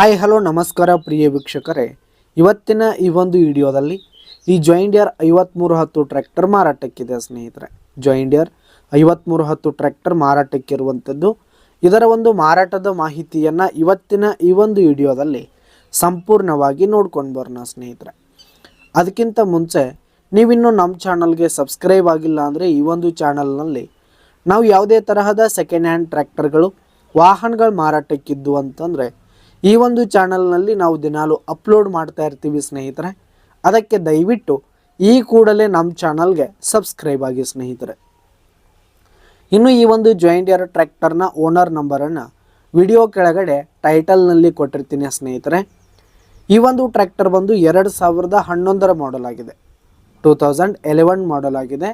Hi hello ನಮಸ್ಕಾರ ಪ್ರಿಯ ವೀಕ್ಷಕರೇ, ಇವತ್ತಿನ ಈ ಒಂದು ವಿಡಿಯೋದಲ್ಲಿ ಈ ಜಾಯಿಂಡಿಯರ್ 5310 ಟ್ರ್ಯಾಕ್ಟರ್ ಮಾರಾಟಕ್ಕಿದೆ ಸ್ನೇಹಿತರೆ. ಜಾಯಿಂಡಿಯರ್ 5310 ಟ್ರ್ಯಾಕ್ಟರ್ ಮಾರಾಟಕ್ಕಿರುವಂಥದ್ದು. ಇದರ ಒಂದು ಮಾರಾಟದ ಮಾಹಿತಿಯನ್ನು ಇವತ್ತಿನ ಈ ಒಂದು ವಿಡಿಯೋದಲ್ಲಿ ಸಂಪೂರ್ಣವಾಗಿ ನೋಡ್ಕೊಂಡು ಬರೋಣ ಸ್ನೇಹಿತರೆ. ಅದಕ್ಕಿಂತ ಮುಂಚೆ ನೀವಿನ್ನೂ ನಮ್ಮ ಚಾನಲ್ಗೆ ಸಬ್ಸ್ಕ್ರೈಬ್ ಆಗಿಲ್ಲ ಅಂದರೆ ಈ ಒಂದು ಚಾನಲ್ನಲ್ಲಿ ನಾವು ಯಾವುದೇ ತರಹದ ಸೆಕೆಂಡ್ ಹ್ಯಾಂಡ್ ಟ್ರ್ಯಾಕ್ಟರ್ಗಳು ವಾಹನಗಳು ಮಾರಾಟಕ್ಕಿದ್ದು ಅಂತಂದರೆ ಈ ಒಂದು ಚಾನಲ್ನಲ್ಲಿ ನಾವು ದಿನಾಲು ಅಪ್ಲೋಡ್ ಮಾಡ್ತಾ ಇರ್ತೀವಿ ಸ್ನೇಹಿತರೆ. ಅದಕ್ಕೆ ದಯವಿಟ್ಟು ಈ ಕೂಡಲೇ ನಮ್ಮ ಚಾನಲ್ಗೆ ಸಬ್ಸ್ಕ್ರೈಬ್ ಆಗಿ ಸ್ನೇಹಿತರೆ. ಇನ್ನು ಈ ಒಂದು ಜಾಯಿಂಡಿಯರ್ ಟ್ರ್ಯಾಕ್ಟರ್ನ ಓನರ್ ನಂಬರನ್ನು ವಿಡಿಯೋ ಕೆಳಗಡೆ ಟೈಟಲ್ನಲ್ಲಿ ಕೊಟ್ಟಿರ್ತೀನಿ ಸ್ನೇಹಿತರೆ. ಈ ಒಂದು ಟ್ರ್ಯಾಕ್ಟರ್ ಬಂದು 2011 ಮಾಡಲ್ ಆಗಿದೆ, 2011 ಮಾಡಲ್ ಆಗಿದೆ.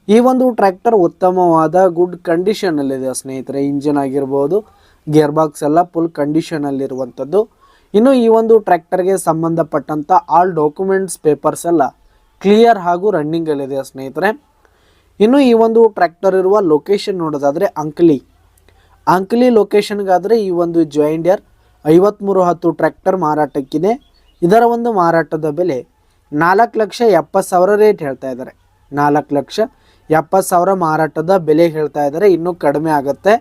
ಈ ಒಂದು ಟ್ರ್ಯಾಕ್ಟರ್ ಉತ್ತಮವಾದ ಗುಡ್ ಕಂಡೀಷನಲ್ಲಿದೆ ಸ್ನೇಹಿತರೆ. ಇಂಜಿನ್ ಆಗಿರ್ಬೋದು, ಗೇರ್ ಬಾಕ್ಸ್ ಎಲ್ಲ ಫುಲ್ ಕಂಡೀಷನಲ್ಲಿರುವಂಥದ್ದು. ಇನ್ನು ಈ ಒಂದು ಟ್ರ್ಯಾಕ್ಟರ್ಗೆ ಸಂಬಂಧಪಟ್ಟಂಥ ಆಲ್ ಡಾಕ್ಯುಮೆಂಟ್ಸ್ ಪೇಪರ್ಸ್ ಎಲ್ಲ ಕ್ಲಿಯರ್ ಹಾಗೂ ರನ್ನಿಂಗಲ್ಲಿದೆ ಸ್ನೇಹಿತರೆ. ಇನ್ನು ಈ ಒಂದು ಟ್ರ್ಯಾಕ್ಟರ್ ಇರುವ ಲೊಕೇಶನ್ ನೋಡೋದಾದರೆ ಅಂಕಲಿ ಲೊಕೇಶನ್ಗಾದರೆ ಈ ಒಂದು ಜಾಯಿಂಡಿಯರ್ 5310 ಟ್ರ್ಯಾಕ್ಟರ್ ಮಾರಾಟಕ್ಕಿದೆ. ಇದರ ಒಂದು ಮಾರಾಟದ ಬೆಲೆ 4,70,000 ರೇಟ್ ಹೇಳ್ತಾ ಇದ್ದಾರೆ. 4,70,000 ಮಾರಾಟದ ಬೆಲೆ ಹೇಳ್ತಾ ಇದ್ದಾರೆ. ಇನ್ನೂ ಕಡಿಮೆ ಆಗುತ್ತೆ.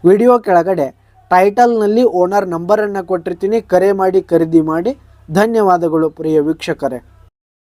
ವಿಡಿಯೋ ಕೆಳಗಡೆ ಟೈಟಲ್ನಲ್ಲಿ ಓನರ್ ನಂಬರನ್ನು ಕೊಟ್ಟಿರ್ತೀನಿ. ಕರೆ ಮಾಡಿ ಖರೀದಿ ಮಾಡಿ. ಧನ್ಯವಾದಗಳು ಪ್ರಿಯ ವೀಕ್ಷಕರೇ.